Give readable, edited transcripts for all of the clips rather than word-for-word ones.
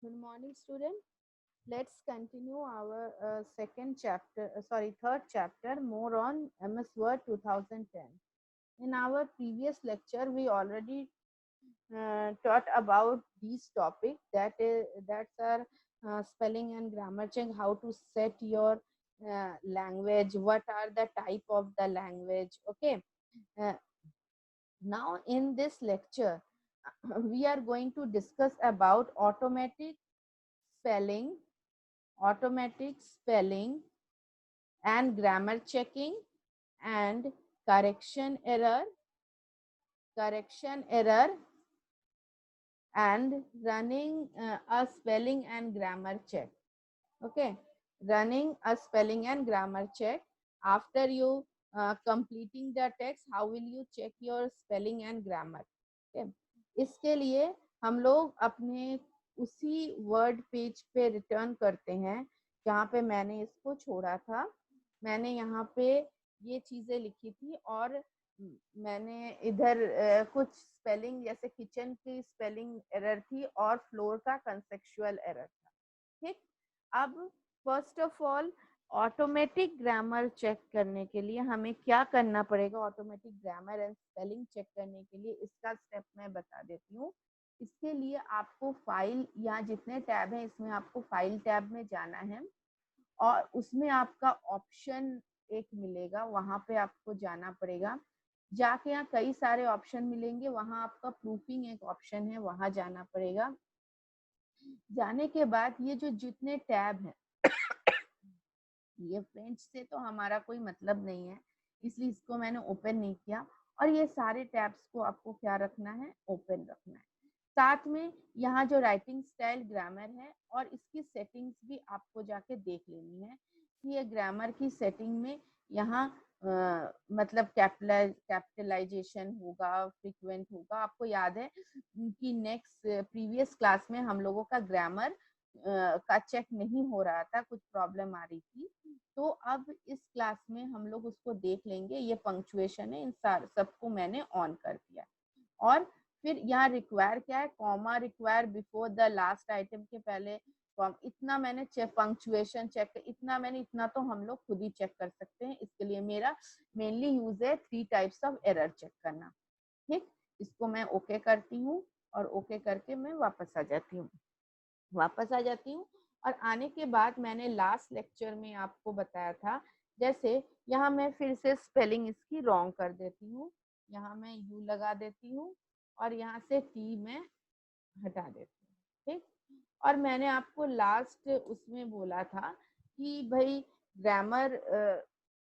Good morning, student. Let's continue our third chapter, more on MS Word 2010. In our previous lecture, we already taught about these topics that's our spelling and grammar check, how to set your language, what are the type of the language. Okay. Uh, Now in this lecture, we are going to discuss about spelling automatic spelling and grammar checking and correction error correction error and running a spelling and grammar check. Okay, running a spelling and grammar check. After you completing the text, how will you check your spelling and grammar? Okay, इसके लिए हम लोग अपने उसी word page पे return करते हैं जहाँ पे मैंने इसको छोड़ा था। मैंने यहाँ पे ये चीजें लिखी थी और मैंने इधर कुछ स्पेलिंग जैसे किचन की स्पेलिंग एरर थी और फ्लोर का कंसेप्चुअल एरर था। ठीक, अब first of all automatic grammar check करने के लिए हमें क्या करना पड़ेगा। Automatic grammar and spelling check करने के लिए इसका स्टेप मैं बता देती हूँ। इसके लिए आपको फाइल या जितने टैब हैं इसमें आपको फाइल टैब में जाना है और उसमें आपका ऑप्शन एक मिलेगा, वहां पे आपको जाना पड़ेगा। जाके यहाँ कई सारे ऑप्शन मिलेंगे, वहां आपका प्रूफिंग एक ऑप्शन है, वहां जाना पड़ेगा। जाने के बाद ये जो जितने टैब हैं ये फ्रेंच से तो हमारा कोई मतलब नहीं है, इसलिए इसको मैंने ओपन नहीं किया। और ये सारे टैब्स को आपको क्या रखना है, ओपन रखना है। साथ में यहाँ जो राइटिंग स्टाइल ग्रामर है और इसकी सेटिंग्स भी आपको जाके देख लेनी है कि ये ग्रामर की सेटिंग में यहाँ मतलब कैपिटलाइजेशन होगा, फ्रीक्वेंट होगा। आपको याद है कि नेक्स्ट प्रीवियस क्लास में हम लोगों का ग्रामर का चेक नहीं हो रहा था, कुछ प्रॉब्लम आ रही थी। तो अब इस क्लास में हम लोग उसको देख लेंगे। ये पंक्चुएशन है, इन सबको मैंने ऑन कर दिया। और फिर यहाँ रिक्वायर क्या है, comma require before the last item के पहले इतना मैंने पंक्चुएशन चेक, इतना तो हम लोग खुद ही चेक कर सकते हैं। इसके लिए मेरा मेनली यूज है 3 टाइप्स ऑफ एरर चेक करना। ठीक, इसको मैं ओके करती हूँ और ओके करके मैं वापस आ जाती हूँ। और आने के बाद मैंने लास्ट लेक्चर में आपको बताया था, जैसे यहाँ मैं फिर से स्पेलिंग इसकी रॉन्ग कर देती हूँ। यहाँ मैं यू लगा देती हूँ और यहाँ से टी में हटा देती हूँ। ठीक, और मैंने आपको लास्ट उसमें बोला था कि भाई ग्रामर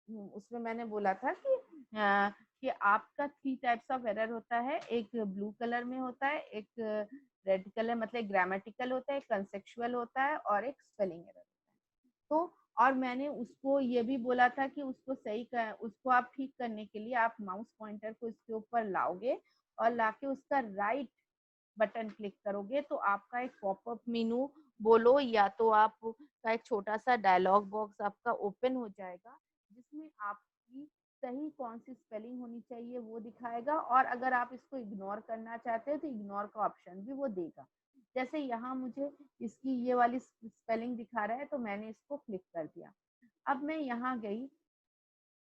उसमें मैंने बोला था कि आपका 3 टाइप्स ऑफ एरर होता है। एक ब्लू कलर में होता है, एक रेड कलर मतलब ग्रामेटिकल होता है, एक कंसेप्चुअल होता है और एक स्पेलिंग एरर होता है। तो और मैंने उसको ये भी बोला था कि उसको आप ठीक करने के लिए आप माउस पॉइंटर को इसके ऊपर लाओगे और लाके उसका राइट बटन क्लिक करोगे तो आपका एक पॉपअप मेनू बोलो या तो आप का एक छोटा सा डायलॉग बॉक्स आपका ओपन हो जाएगा, जिसमें आपकी सही कौन सी स्पेलिंग होनी चाहिए वो दिखाएगा। और अगर आप इसको इग्नोर करना चाहते हो तो इग्नोर का ऑप्शन भी वो देगा। जैसे यहाँ मुझे इसकी ये वाली स्पेलिंग दिखा रहा है तो मैंने इसको क्लिक कर दिया। अब मैं यहाँ गई,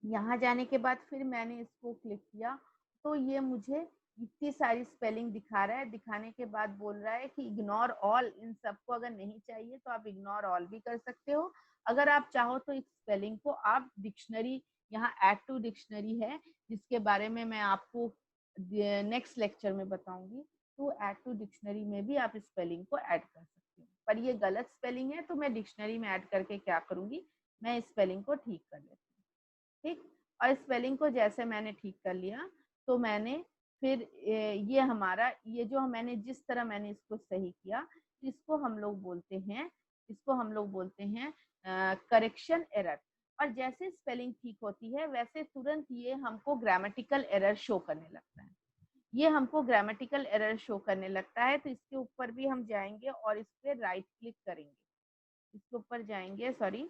यहाँ जाने के बाद फिर मैंने इसको क्लिक किया तो ये मुझे इतनी सारी स्पेलिंग दिखा रहा है। दिखाने के बाद बोल रहा है कि इग्नोर ऑल, इन सबको अगर नहीं चाहिए तो आप इग्नोर ऑल भी कर सकते हो। अगर आप चाहो तो इस स्पेलिंग को आप डिक्शनरी, यहाँ ऐड टू डिक्शनरी है जिसके बारे में मैं आपको नेक्स्ट लेक्चर में बताऊंगी। तो ऐड टू डिक्शनरी में भी आप स्पेलिंग को ऐड कर सकते हो, पर ये गलत स्पेलिंग है तो मैं डिक्शनरी में ऐड करके क्या करूंगी, मैं स्पेलिंग को ठीक कर लेती हूँ। ठीक, और स्पेलिंग को जैसे मैंने ठीक कर लिया तो मैंने फिर ये हमारा ये जो मैंने जिस तरह मैंने इसको सही किया, इसको हम लोग बोलते हैं करेक्शन एरर। और जैसे स्पेलिंग ठीक होती है वैसे तुरंत ये हमको ग्रामेटिकल एरर शो करने लगता है। तो इसके ऊपर भी हम जाएंगे और इस पर राइट क्लिक करेंगे, इसके ऊपर जाएंगे सॉरी,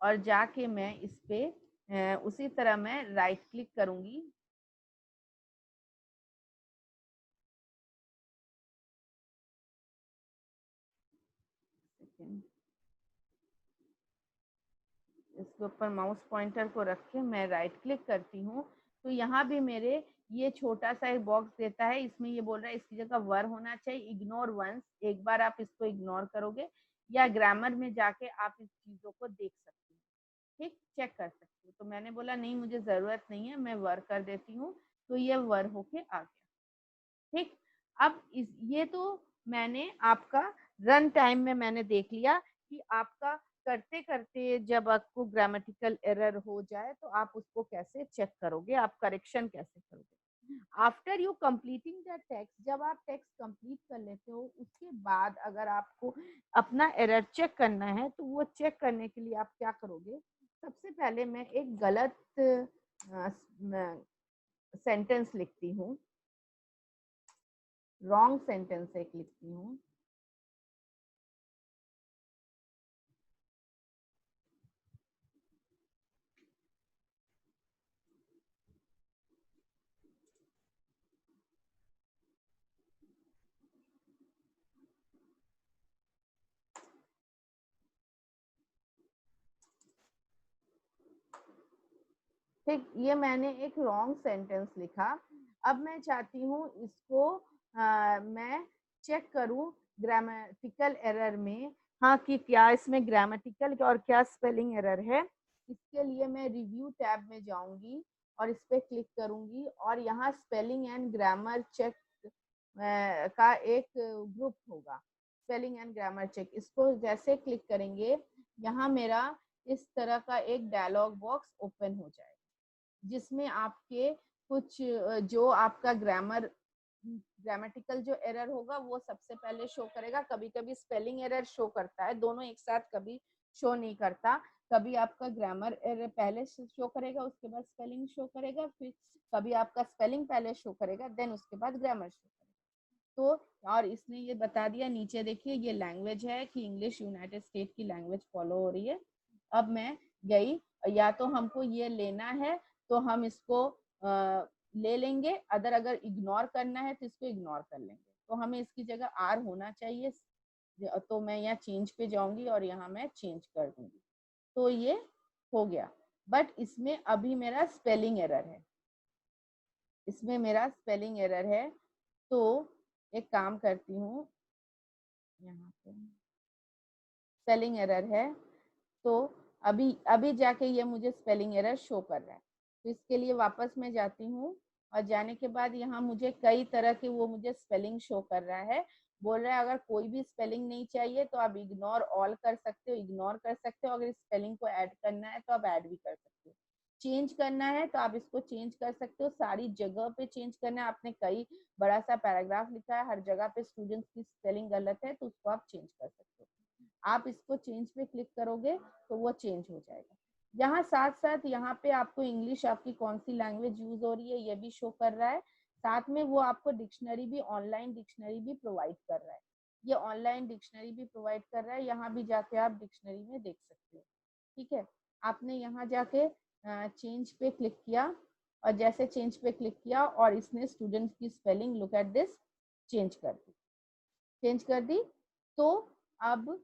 और जाके मैं इस पे उसी तरह मैं राइट क्लिक करूंगी। सेकेंड, इसके ऊपर माउस पॉइंटर को रख के मैं राइट क्लिक करती हूँ तो यहाँ भी मेरे ये छोटा सा एक बॉक्स देता है, इसमें ये बोल रहा है इसकी जगह वर होना चाहिए, इग्नोर वंस, एक बार आप इसको इग्नोर करोगे या ग्रामर में जाके आप इस चीजों को देख सकते हो, ठीक, चेक कर सकते हो। तो मैंने बोला नहीं मुझे जरूरत नहीं है, मैं वर कर देती हूँ, तो ये वर होके आ गया, ठीक। अब ये तो मैंने आपका रन टाइम में मैंने देख लिया कि आपका करते करते जब आपको ग्रामेटिकल एरर हो जाए तो आप उसको कैसे चेक करोगे, आप करेक्शन कैसे करोगे। After you completing the text, जब आप टेक्स्ट कंप्लीट कर लेते हो उसके बाद अगर आपको अपना एरर चेक करना है तो वो चेक करने के लिए आप क्या करोगे, सबसे पहले मैं एक गलत सेंटेंस लिखती हूँ, रॉन्ग सेंटेंस एक लिखती हूँ। ठीक, ये मैंने एक रॉन्ग सेंटेंस लिखा। अब मैं चाहती हूँ इसको मैं चेक करूँ ग्रामेटिकल एरर में, हाँ कि क्या इसमें ग्रामेटिकल और क्या स्पेलिंग एरर है। इसके लिए मैं रिव्यू टैब में जाऊंगी और इस पर क्लिक करूंगी और यहाँ स्पेलिंग एंड ग्रामर चेक का एक ग्रुप होगा, स्पेलिंग एंड ग्रामर चेक। इसको जैसे क्लिक करेंगे यहाँ मेरा इस तरह का एक डायलॉग बॉक्स ओपन हो जाएगा जिसमें आपके कुछ जो आपका ग्रामेटिकल जो एरर होगा वो सबसे पहले शो करेगा। कभी कभी स्पेलिंग एरर शो करता है, दोनों एक साथ कभी शो नहीं करता। कभी आपका ग्रामर एरर पहले शो करेगा उसके बाद स्पेलिंग शो करेगा, फिर कभी आपका स्पेलिंग पहले शो करेगा देन उसके बाद ग्रामर शो करेगा। तो और इसने ये बता दिया नीचे देखिए ये लैंग्वेज है कि इंग्लिश यूनाइटेड स्टेट की लैंग्वेज फॉलो हो रही है। अब मैं गई, या तो हमको ये लेना है तो हम इसको ले लेंगे, अगर इग्नोर करना है तो इसको इग्नोर कर लेंगे। तो हमें इसकी जगह आर होना चाहिए, तो मैं यहाँ चेंज पे जाऊंगी और यहाँ मैं चेंज कर दूंगी, तो ये हो गया। बट इसमें अभी मेरा स्पेलिंग एरर है, इसमें मेरा स्पेलिंग एरर है। तो एक काम करती हूँ, यहाँ पे स्पेलिंग एरर है, तो अभी अभी जाके ये मुझे स्पेलिंग एरर शो कर रहा है। तो इसके लिए वापस मैं जाती हूँ और जाने के बाद यहाँ मुझे कई तरह के वो मुझे स्पेलिंग शो कर रहा है। बोल रहा है अगर कोई भी स्पेलिंग नहीं चाहिए तो आप इग्नोर ऑल कर सकते हो, इग्नोर कर सकते हो। अगर स्पेलिंग को ऐड करना है तो आप ऐड भी कर सकते हो, चेंज करना है तो आप इसको चेंज कर सकते हो। सारी जगह पे चेंज करना है, आपने कई बड़ा सा पैराग्राफ लिखा है, हर जगह पे स्टूडेंट्स की स्पेलिंग गलत है तो उसको आप चेंज कर सकते हो। आप इसको चेंज पे क्लिक करोगे तो वो चेंज हो जाएगा। यहाँ साथ साथ यहाँ पे आपको इंग्लिश आपकी कौन सी लैंग्वेज यूज हो रही है ये भी शो कर रहा है। साथ में वो आपको डिक्शनरी भी, ऑनलाइन डिक्शनरी भी प्रोवाइड कर रहा है। ये ऑनलाइन डिक्शनरी भी प्रोवाइड कर रहा है, यहाँ भी जाके आप डिक्शनरी में देख सकते हो। ठीक है, आपने यहाँ जाके चेंज पे क्लिक किया और जैसे चेंज पे क्लिक किया और इसने स्टूडेंट्स की spelling look at this change कर दी, चेंज कर दी। तो अब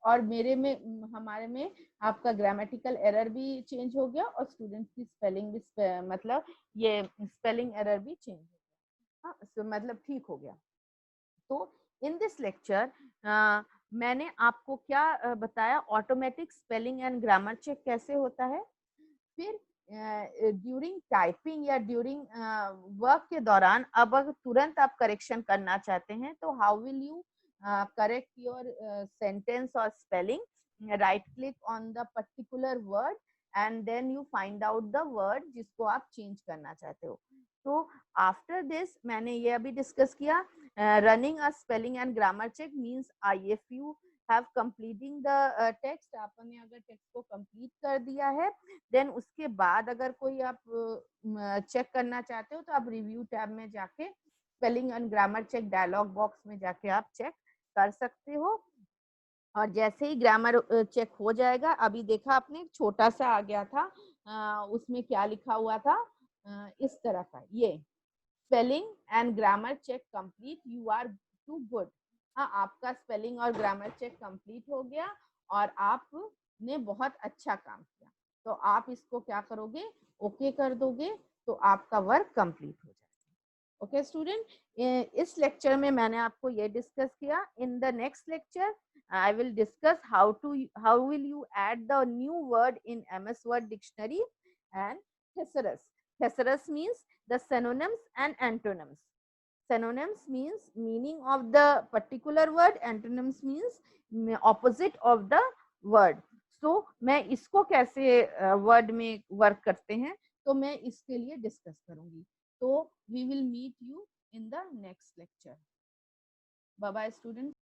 और मेरे में हमारे में आपका ग्रामेटिकल एरर भी चेंज हो गया और स्टूडेंट्स की स्पेलिंग भी मतलब ये स्पेलिंग एरर भी चेंज हो गया, हाँ मतलब ठीक हो गया। तो इन दिस लेक्चर मैंने आपको क्या बताया, automatic spelling and grammar check कैसे होता है। फिर ड्यूरिंग टाइपिंग या ड्यूरिंग वर्क के दौरान अब अगर तुरंत आप करेक्शन करना चाहते हैं तो how will you correct your sentence और spelling. Right click on the particular word and then you find out the word जिसको आप चेंज करना चाहते हो। तो आफ्टर दिस मैंने ये अभी डिस्कस किया, running a spelling and grammar check means if you have completing the text, आपने अगर टेक्स्ट को कंप्लीट कर दिया है देन उसके बाद अगर कोई आप चेक करना चाहते हो तो आप रिव्यू टैब में जाके spelling and grammar check dialog box में जाके आप चेक कर सकते हो। और जैसे ही ग्रामर चेक हो जाएगा, अभी देखा आपने छोटा सा आ गया था, उसमें क्या लिखा हुआ था, इस तरह का, ये spelling and grammar check complete, you are too good. हाँ, आपका स्पेलिंग और ग्रामर चेक कंप्लीट हो गया और आपने बहुत अच्छा काम किया। तो आप इसको क्या करोगे, ओके कर दोगे, तो आपका वर्क कंप्लीट हो जाएगा। ओके स्टूडेंट, इस लेक्चर में मैंने आपको ये डिस्कस किया। In the next lecture I will discuss how will you add the new word in MS word dictionary and thesaurus. Thesaurus means the synonyms and antonyms. Synonyms means meaning of the particular word, antonyms means opposite of the word. So मैं इसको कैसे word में work करते हैं, तो मैं इसके लिए डिस्कस करूंगी। तो we will meet you in the next lecture. Bye bye students.